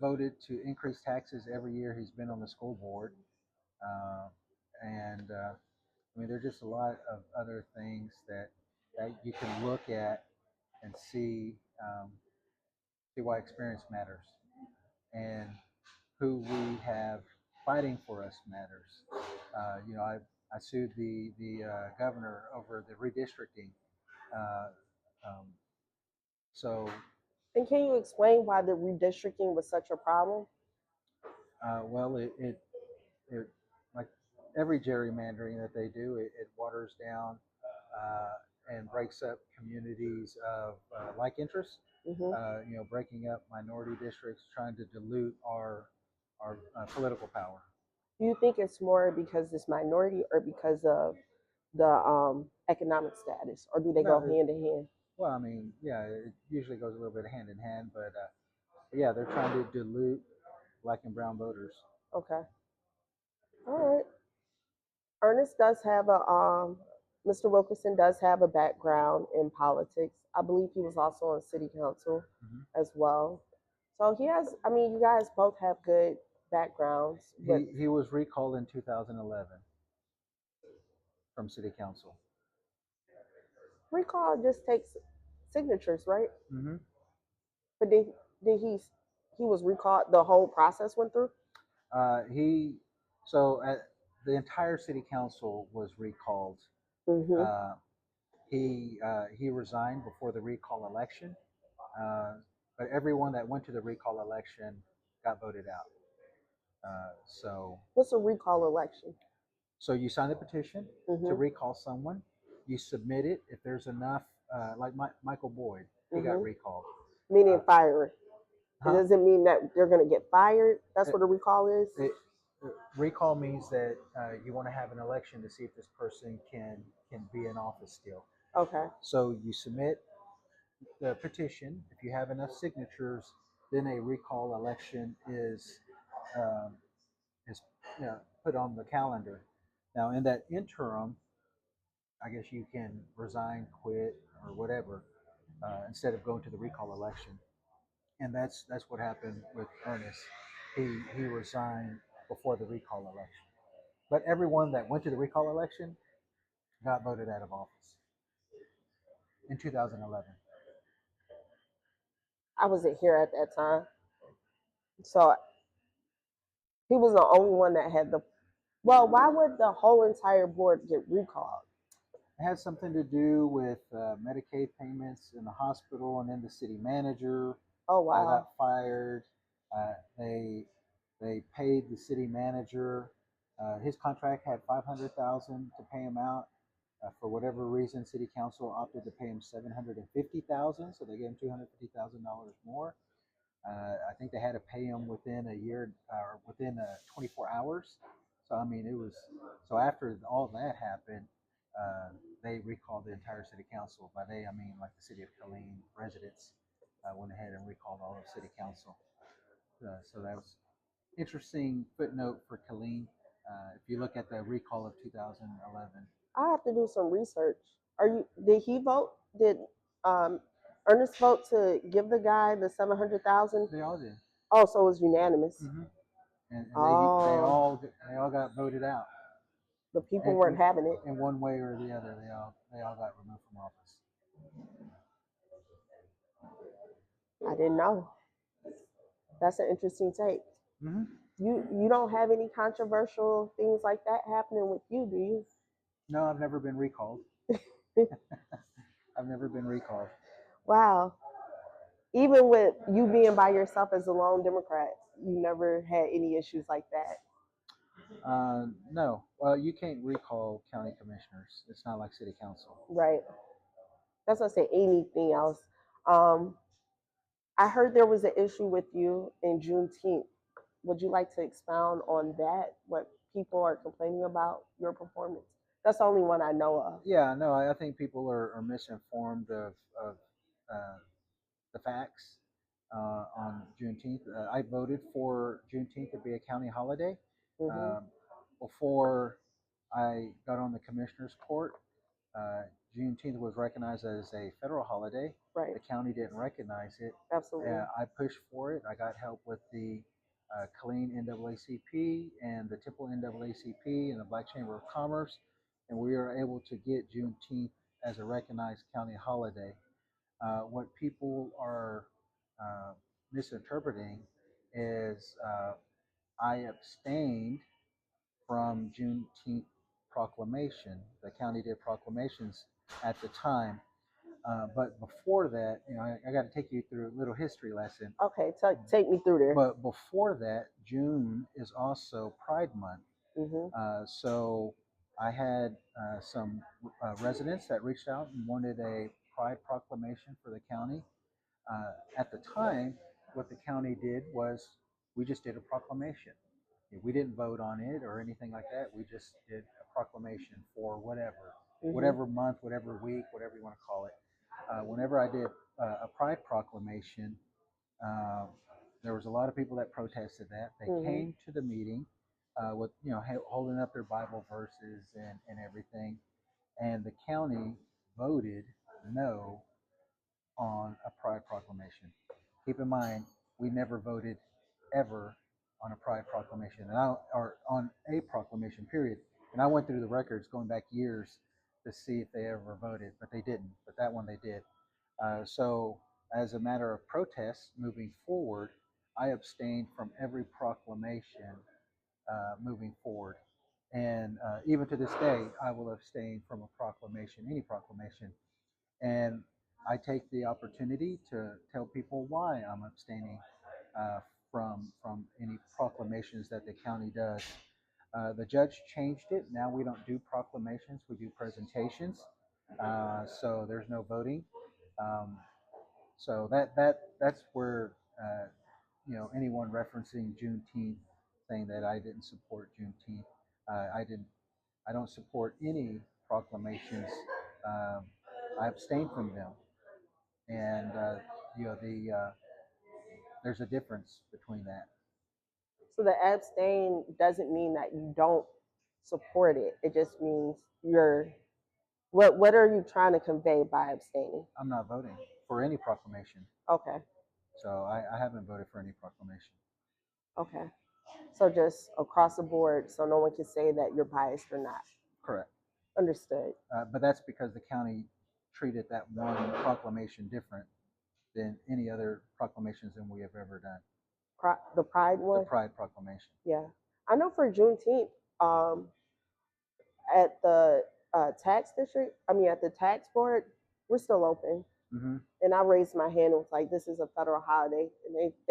voted to increase taxes every year he's been on the school board. And I mean, there's just a lot of other things that you can look at and see why experience matters, and who we have fighting for us matters. You know, I sued the governor over the redistricting. Uh, um, so. And can you explain why the redistricting was such a problem? Well, it like every gerrymandering that they do, it waters down and breaks up communities of like interests. You know, breaking up minority districts, trying to dilute our political power. Do you think it's more because it's minority or because of the economic status, or do they go hand in hand? Well, I mean, yeah, it usually goes a little bit hand in hand, but yeah, they're trying to dilute Black and brown voters. Okay. All right. Ernest does have Mr. Wilkerson does have a background in politics. I believe he was also on city council as well. So he has, I mean, you guys both have good backgrounds. He was recalled in 2011 from city council. Recall just takes signatures, right? But did he was recalled, the whole process went through? The entire city council was recalled. He resigned before the recall election, but everyone that went to the recall election got voted out. So what's a recall election? So you sign the petition to recall someone, you submit it. If there's enough, like Michael Boyd, he got recalled. Meaning fired. It doesn't mean that they're going to get fired. That's what a recall is. Recall means that you want to have an election to see if this person can be in office still. Okay. So you submit the petition. If you have enough signatures, then a recall election is put on the calendar. Now, in that interim, I guess you can resign, quit, or whatever, instead of going to the recall election. And that's what happened with Ernest. He resigned before the recall election. But everyone that went to the recall election got voted out of office in 2011. I wasn't here at that time. So he was the only one that had the. Well, why would the whole entire board get recalled? It has something to do with Medicaid payments in the hospital, and then the city manager Oh, wow. got fired. They paid the city manager. His contract had $500,000 to pay him out. For whatever reason, city council opted to pay him $750,000, so they gave him $250,000 more. I think they had to pay him within a year or within 24 hours. So I mean, it was so after all that happened, they recalled the entire city council. By they, I mean like the city of Killeen residents went ahead and recalled all of city council. So that was interesting footnote for Killeen. If you look at the recall of 2011, I have to do some research. Did he vote? Did Ernest vote to give the guy the 700,000? they all did. Oh, so it was unanimous. Mm-hmm. And Oh, they all got voted out. The people weren't having it. In one way or the other. They all got removed from office. I didn't know. That's an interesting take. Mm-hmm. You don't have any controversial things like that happening with you, do you? No, I've never been recalled. I've never been recalled. Wow. Even with you being by yourself as a lone Democrat, you never had any issues like that. No. Well, you can't recall county commissioners. It's not like city council. Right. That's what I say. Anything else? I heard there was an issue with you in Juneteenth. Would you like to expound on that? What people are complaining about your performance? That's the only one I know of. Yeah, no, I think people are misinformed of the facts on Juneteenth. I voted for Juneteenth to be a county holiday. Mm-hmm. Before I got on the commissioner's court, Juneteenth was recognized as a federal holiday. Right. The county didn't recognize it. Absolutely. I pushed for it. I got help with the Killeen NAACP and the Temple NAACP and the Black Chamber of Commerce, and we were able to get Juneteenth as a recognized county holiday. What people are misinterpreting is I abstained from Juneteenth proclamation. The county did proclamations at the time. But before that, I got to take you through a little history lesson. Okay, take me through there. But before that, June is also Pride Month. Mm-hmm. So I had some residents that reached out and wanted a Pride proclamation for the county. At the time, what the county did was we just did a proclamation. We didn't vote on it or anything like that. We just did a proclamation for whatever month, whatever week, whatever you want to call it. Whenever I did a Pride proclamation, there was a lot of people that protested that. They came to the meeting with holding up their Bible verses and everything, and the county voted no on a Pride proclamation. Keep in mind, we never voted ever on a Pride proclamation, or on a proclamation, period. And I went through the records going back years to see if they ever voted, but they didn't. But that one they did. So, as a matter of protest moving forward, I abstained from every proclamation moving forward. And even to this day, I will abstain from a proclamation, any proclamation. And I take the opportunity to tell people why I'm abstaining from any proclamations that the county does. The judge changed it. Now we don't do proclamations; we do presentations. So there's no voting. So that's where anyone referencing Juneteenth saying that I didn't support Juneteenth. I don't support any proclamations. Um, I abstain from them, and there's a difference between that. So the abstain doesn't mean that you don't support it. It just means you're. What are you trying to convey by abstaining? I'm not voting for any proclamation. Okay. So I haven't voted for any proclamation. Okay. So just across the board, so no one can say that you're biased or not. Correct. Understood. Understood. But that's because the county treated that one proclamation different than any other proclamations that we have ever done. The Pride The one? Pride Proclamation. Yeah. I know for Juneteenth, at the tax district, at the tax board, we're still open. Mm-hmm. And I raised my hand and was like, this is a federal holiday.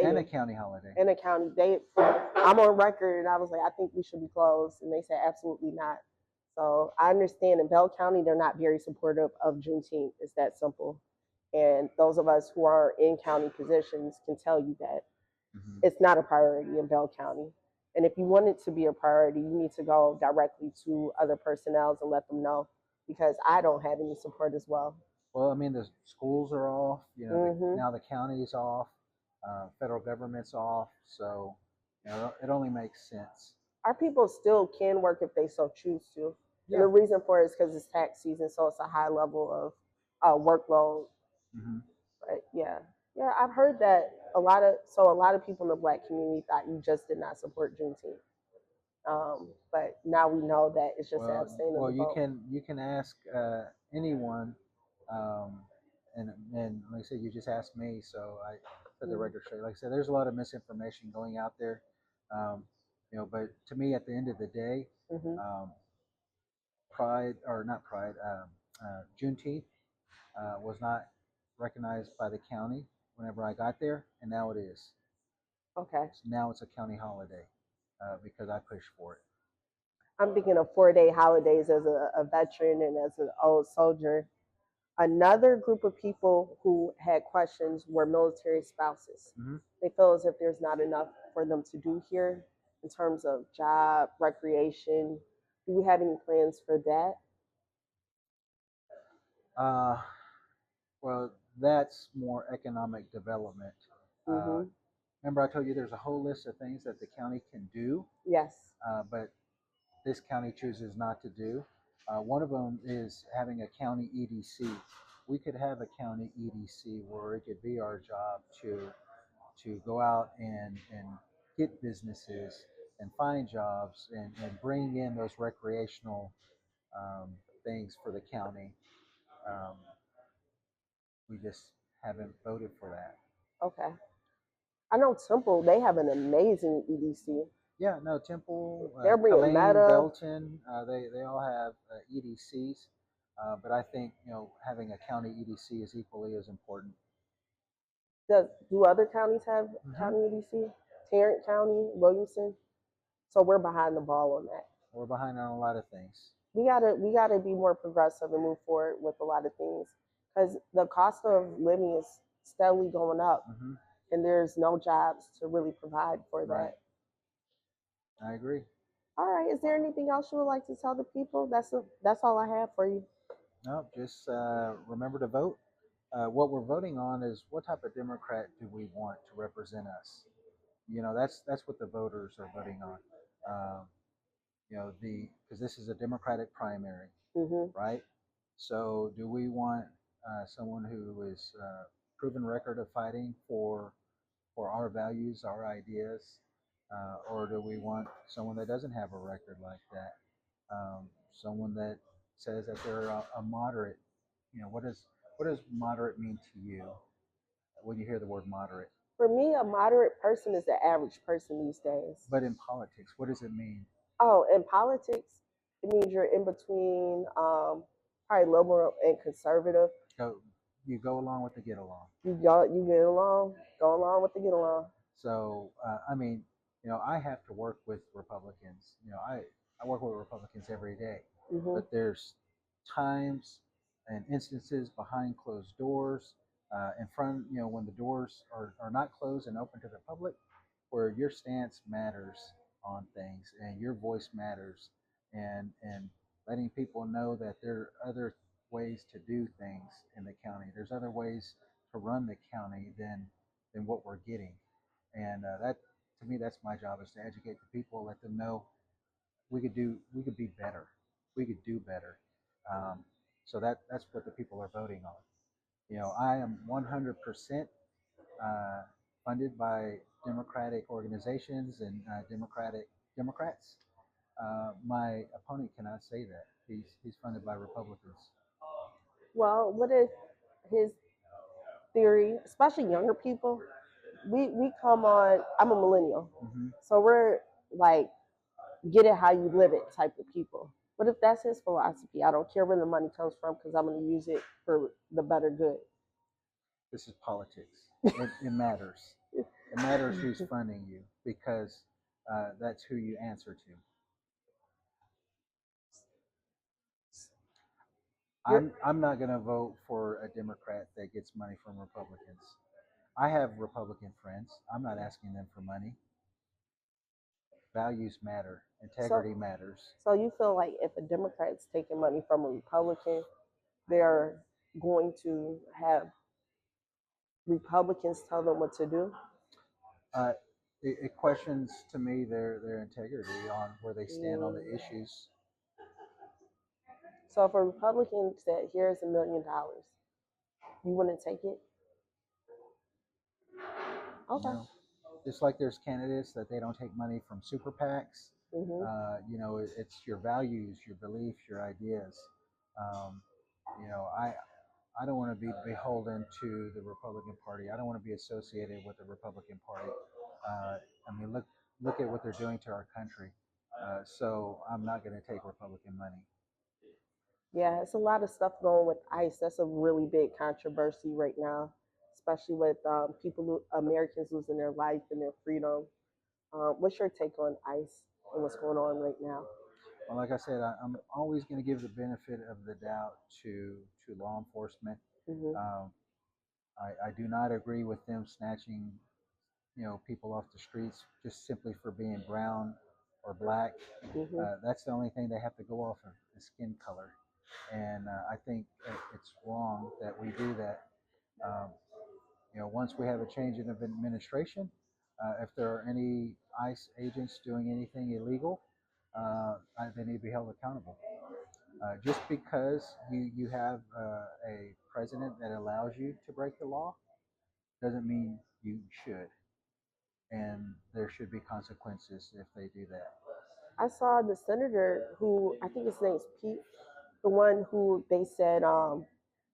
And a county holiday. And a county. I'm on record and I was like, I think we should be closed. And they said, absolutely not. So I understand in Bell County, they're not very supportive of Juneteenth. It's that simple. And those of us who are in county positions can tell you that it's not a priority in Bell County. And if you want it to be a priority, you need to go directly to other personnel and let them know, because I don't have any support as well. Well, I mean, the schools are off. Now the county's off. Federal government's off. So it only makes sense. Our people still can work if they so choose to. Yeah. And the reason for it is because it's tax season, so it's a high level of workload. But yeah, I've heard that a lot of people in the Black community thought you just did not support Juneteenth. But now we know that it's just abstaining. Well, you can ask anyone, and like I said, you just asked me, so I set the record straight. Like I said, there's a lot of misinformation going out there, but to me, at the end of the day, Juneteenth was not recognized by the county whenever I got there, and now it is. Okay. So now it's a county holiday because I pushed for it. I'm thinking of 4-day holidays as a veteran and as an old soldier. Another group of people who had questions were military spouses. They feel as if there's not enough for them to do here in terms of job, recreation. Do we have any plans for that? Well, that's more economic development. Remember, I told you there's a whole list of things that the county can do. Yes. But this county chooses not to do. One of them is having a county EDC. We could have a county EDC where it could be our job to go out and get businesses and find jobs and bring in those recreational things for the county. We just haven't voted for that. Okay. I know Temple, they have an amazing EDC. Yeah, no, Temple, Killeen, Belton, they all have EDCs, but I think having a county EDC is equally as important. Do other counties have county EDC? Tarrant County, Williamson. So we're behind the ball on that. We're behind on a lot of things. We gotta be more progressive and move forward with a lot of things, because the cost of living is steadily going up, and there's no jobs to really provide for that. I agree. All right. Is there anything else you would like to tell the people? That's all I have for you. No, just remember to vote. What we're voting on is what type of Democrat do we want to represent us. That's what the voters are voting on. Because this is a Democratic primary, right? So do we want someone who is proven record of fighting for our values, our ideas, or do we want someone that doesn't have a record like that? Someone that says that they're a moderate. What does moderate mean to you when you hear the word moderate? For me, a moderate person is the average person these days. But in politics, what does it mean? Oh, in politics, it means you're in between probably liberal and conservative. So you go along with the get along. You get along, go along with the get along. So I have to work with Republicans. I work with Republicans every day, but there's times and instances behind closed doors, in front, when the doors are not closed and open to the public, where your stance matters on things and your voice matters, and letting people know that there are other ways to do things in the county. There's other ways to run the county than what we're getting, and that, to me, that's my job, is to educate the people, let them know we could be better, we could do better. So that's what the people are voting on. I am 100% funded by Democratic organizations and Democrats. My opponent cannot say that. he's funded by Republicans. Well, what if his theory, especially younger people, we come on, I'm a millennial, Mm-hmm. so we're like, get it how you live it type of people. What if that's his philosophy? I don't care where the money comes from because I'm going to use it for the better good. This is politics. It matters. It matters who's funding you because that's who you answer to. I'm not going to vote for a Democrat that gets money from Republicans. I have Republican friends. I'm not asking them for money. Values matter. Integrity matters. So you feel like if a Democrat's taking money from a Republican, they're going to have Republicans tell them what to do? It questions to me their integrity on where they stand on the issues. So if a Republican said, here's $1 million, you wouldn't take it? Okay. Just like there's candidates that they don't take money from super PACs. Mm-hmm. It's your values, your beliefs, your ideas. I don't want to be beholden to the Republican Party. I don't want to be associated with the Republican Party. Look at what they're doing to our country. So I'm not going to take Republican money. Yeah, it's a lot of stuff going with ICE. That's a really big controversy right now, especially with Americans losing their life and their freedom. What's your take on ICE and what's going on right now? Well, like I said, I'm always going to give the benefit of the doubt to law enforcement. Mm-hmm. I do not agree with them snatching, people off the streets just simply for being brown or black. Mm-hmm. That's the only thing they have to go off of, the skin color. And I think it's wrong that we do that. Once we have a change in administration, if there are any ICE agents doing anything illegal, they need to be held accountable. Just because you have a president that allows you to break the law doesn't mean you should. And there should be consequences if they do that. I saw the senator who, I think his name's Pete, the one who they said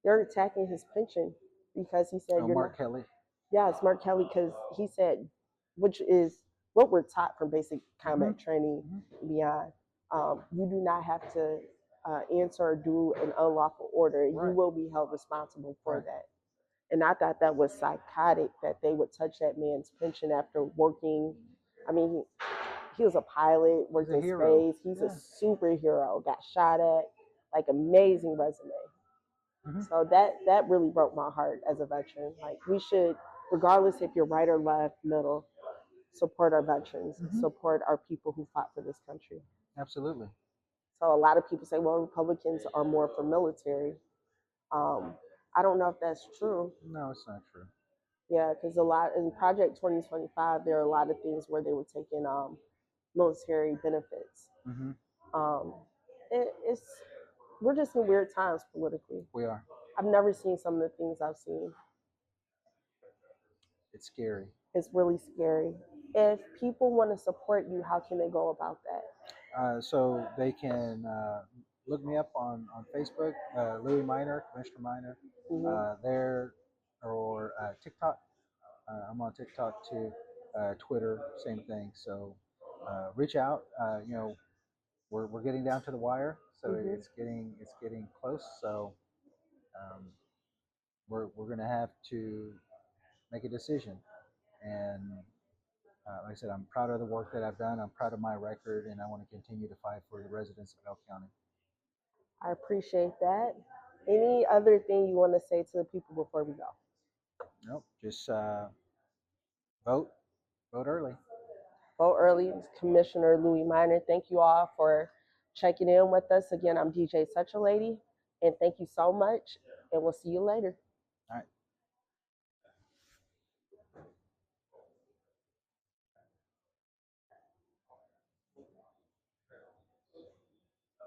they're attacking his pension because he said, Mark Kelly. Yeah, it's Mark Kelly, because he said, which is what we're taught from basic combat training and beyond. You do not have to answer or do an unlawful order. Right. You will be held responsible for that. And I thought that was psychotic that they would touch that man's pension after working. I mean, he was a pilot, worked in space. He's a superhero, got shot at, like amazing resume. So that really broke my heart as a veteran. Like, we should, regardless if you're right or left, middle, support our veterans, support our people who fought for this country. Absolutely. So a lot of people say, well, Republicans are more for military. I don't know if that's true. No, it's not true. Yeah, because a lot in Project 2025, there are a lot of things where they were taking military benefits. We're just in weird times politically. We are. I've never seen some of the things I've seen. It's scary. It's really scary. If people want to support you, how can they go about that? So they can look me up on Facebook, Louie Minor, Commissioner Minor, there, or TikTok. I'm on TikTok too. Twitter, same thing. So reach out. We're getting down to the wire, so it's getting close. So we're gonna have to make a decision. And like I said, I'm proud of the work that I've done. I'm proud of my record, and I want to continue to fight for the residents of Elk County. I appreciate that. Any other thing you want to say to the people before we go? Nope. Just vote early. Vote early. Commissioner Louie Minor, thank you all for checking in with us. Again, I'm DJ Such a Lady, and thank you so much, and we'll see you later. All right.